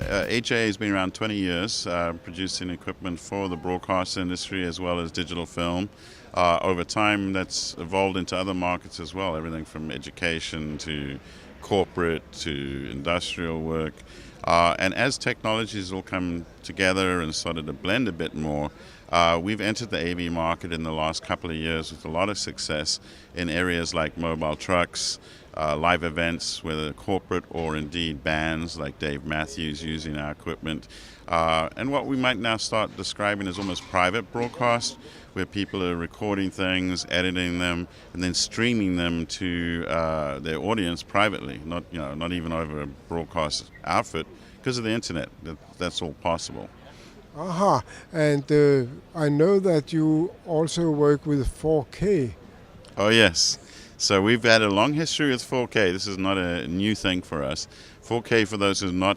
HA has been around 20 years, producing equipment for the broadcast industry as well as digital film. Over time, that's evolved into other markets as well, everything from education to corporate to industrial work. And as technologies all come together and started to blend a bit more, we've entered the AV market in the last couple of years with a lot of success in areas like mobile trucks, live events, whether corporate or indeed bands like Dave Matthews using our equipment. And what we might now start describing as almost private broadcast, where people are recording things, editing them, and then streaming them to their audience privately, not even over a broadcast outfit, because of the internet. That's all possible. Aha, and I know that you also work with 4K. Oh yes. So we've had a long history with 4K. This is not a new thing for us. 4K, for those who are not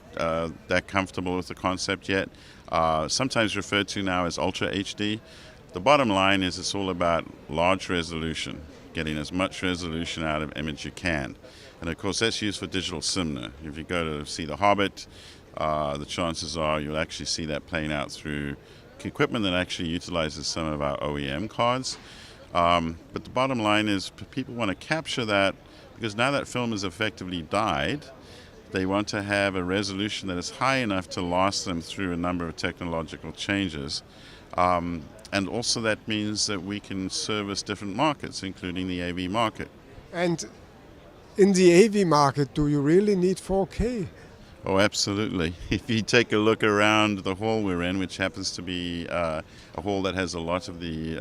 that comfortable with the concept yet, sometimes referred to now as Ultra HD. The bottom line is it's all about large resolution, getting as much resolution out of image you can. And of course that's used for digital cinema. If you go to see The Hobbit, the chances are you'll actually see that playing out through equipment that actually utilizes some of our OEM cards. But the bottom line is people want to capture that because now that film is effectively died, they want to have a resolution that is high enough to last them through a number of technological changes. And also that means that we can service different markets, including the AV market. And in the AV market, do you really need 4K? Oh, absolutely. If you take a look around the hall we're in, which happens to be a hall that has a lot of the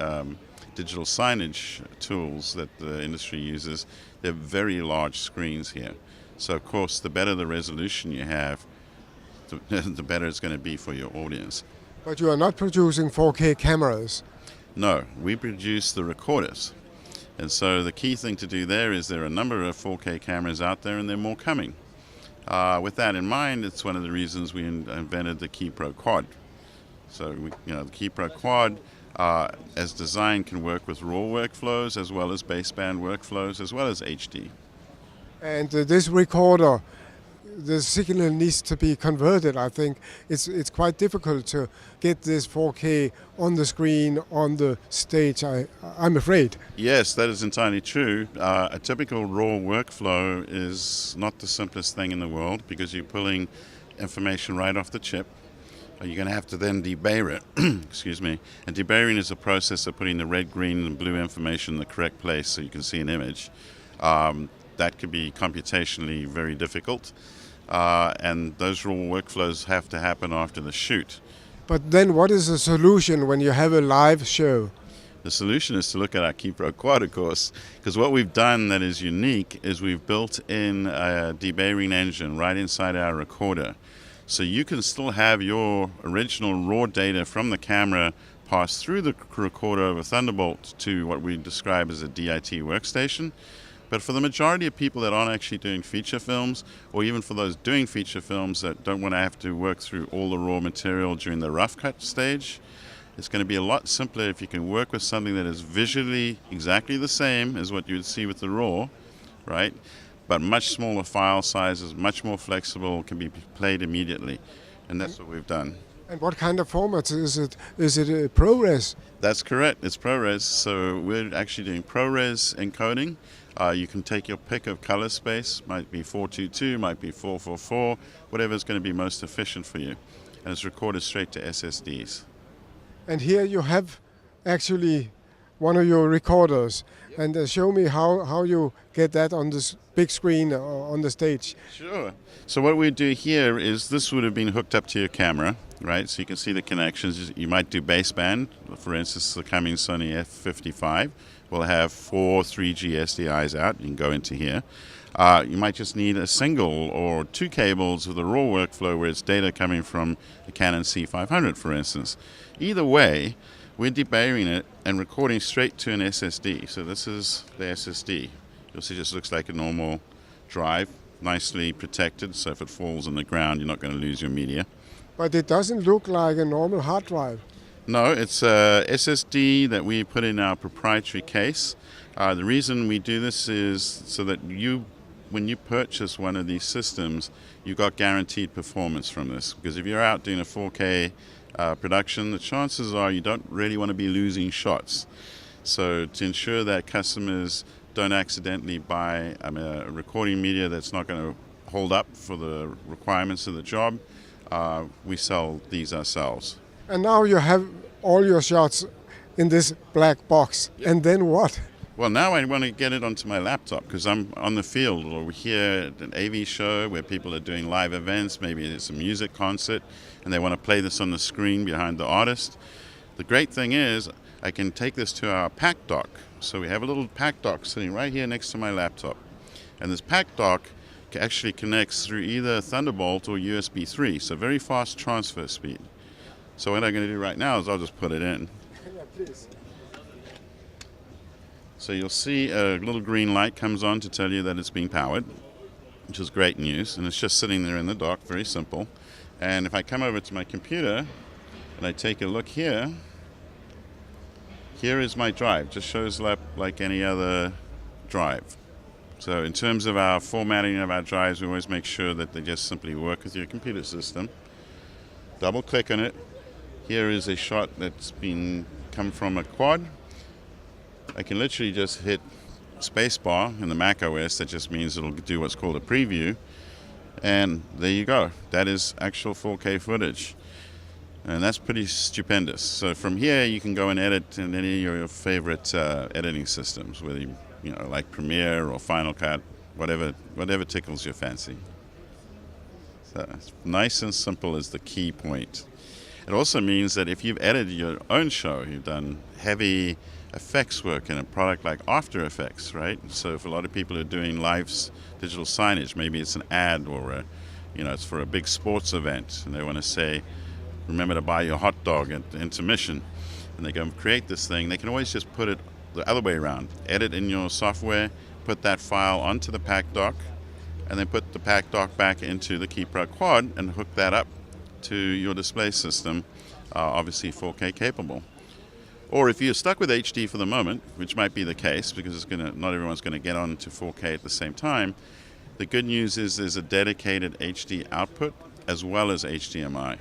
digital signage tools that the industry uses, they're very large screens here. So, of course, the better the resolution you have, the better it's going to be for your audience. But you are not producing 4K cameras? No, we produce the recorders. And so the key thing to do there is there are a number of 4K cameras out there and there are more coming. With that in mind, it's one of the reasons we invented the KeyPro Quad. So, the KeyPro Quad, as designed, can work with RAW workflows as well as baseband workflows as well as HD. And this recorder, the signal needs to be converted, I think. It's quite difficult to get this 4K on the screen, on the stage, I'm afraid. Yes, that is entirely true. A typical RAW workflow is not the simplest thing in the world because you're pulling information right off the chip. You're going to have to then debayer it, excuse me. And debayering is a process of putting the red, green, and blue information in the correct place so you can see an image. That could be computationally very difficult. And those raw workflows have to happen after the shoot. But then what is the solution when you have a live show? The solution is to look at our KeyPro Quad, of course, because what we've done that is unique is we've built in a debayering engine right inside our recorder. So you can still have your original raw data from the camera pass through the recorder over Thunderbolt to what we describe as a DIT workstation. But for the majority of people that aren't actually doing feature films, or even for those doing feature films that don't want to have to work through all the raw material during the rough cut stage, it's going to be a lot simpler if you can work with something that is visually exactly the same as what you would see with the raw, right? But much smaller file sizes, much more flexible, can be played immediately. And that's what we've done. And what kind of format is it? Is it a ProRes? That's correct, it's ProRes. So we're actually doing ProRes encoding. You can take your pick of color space, might be 422, might be 444, whatever is going to be most efficient for you. And it's recorded straight to SSDs. And here you have actually one of your recorders. Yep. And show me how you get that on this big screen on the stage. Sure. So what we do here is this would have been hooked up to your camera, right? So you can see the connections. You might do baseband. For instance, the coming Sony F55 will have 4 3G SDIs out. You can go into here. You might just need a single or 2 cables with a raw workflow where it's data coming from the Canon C500, for instance. Either way, we're debayering it and recording straight to an SSD. So this is the SSD. You'll see it just looks like a normal drive, nicely protected, so if it falls on the ground, you're not going to lose your media. But it doesn't look like a normal hard drive. No, it's a SSD that we put in our proprietary case. The reason we do this is so that you when you purchase one of these systems, you got guaranteed performance from this. Because if you're out doing a 4K production, the chances are you don't really want to be losing shots. So to ensure that customers don't accidentally buy a recording media that's not going to hold up for the requirements of the job, we sell these ourselves. And now you have all your shots in this black box. Yep. And then what? Well, now I want to get it onto my laptop because I'm on the field, or we're here at an AV show where people are doing live events. Maybe it's a music concert and they want to play this on the screen behind the artist. The great thing is I can take this to our pack dock. So we have a little pack dock sitting right here next to my laptop. And this pack dock actually connects through either Thunderbolt or USB 3, so very fast transfer speed. So what I'm going to do right now is I'll just put it in. Yeah, please. So you'll see a little green light comes on to tell you that it's being powered, which is great news, and it's just sitting there in the dock, very simple. And if I come over to my computer and I take a look here, here is my drive. Just shows up like any other drive. So in terms of our formatting of our drives, we always make sure that they just simply work with your computer system. Double click on it. Here is a shot that's come from a quad. I can literally just hit spacebar in the Mac OS. That just means it'll do what's called a preview. And there you go. That is actual 4K footage. And that's pretty stupendous. So from here, you can go and edit in any of your favorite editing systems, whether you like Premiere or Final Cut, whatever tickles your fancy. So nice and simple is the key point. It also means that if you've edited your own show, you've done heavy effects work in a product like After Effects, right? So if a lot of people are doing live digital signage, maybe it's an ad or it's for a big sports event, and they want to say, remember to buy your hot dog at intermission, and they go and create this thing, they can always just put it the other way around. Edit in your software, put that file onto the pack dock, and then put the pack dock back into the KeyPro Quad and hook that up to your display system, obviously 4K capable. Or if you're stuck with HD for the moment, which might be the case because not everyone's going to get on to 4K at the same time, the good news is there's a dedicated HD output as well as HDMI.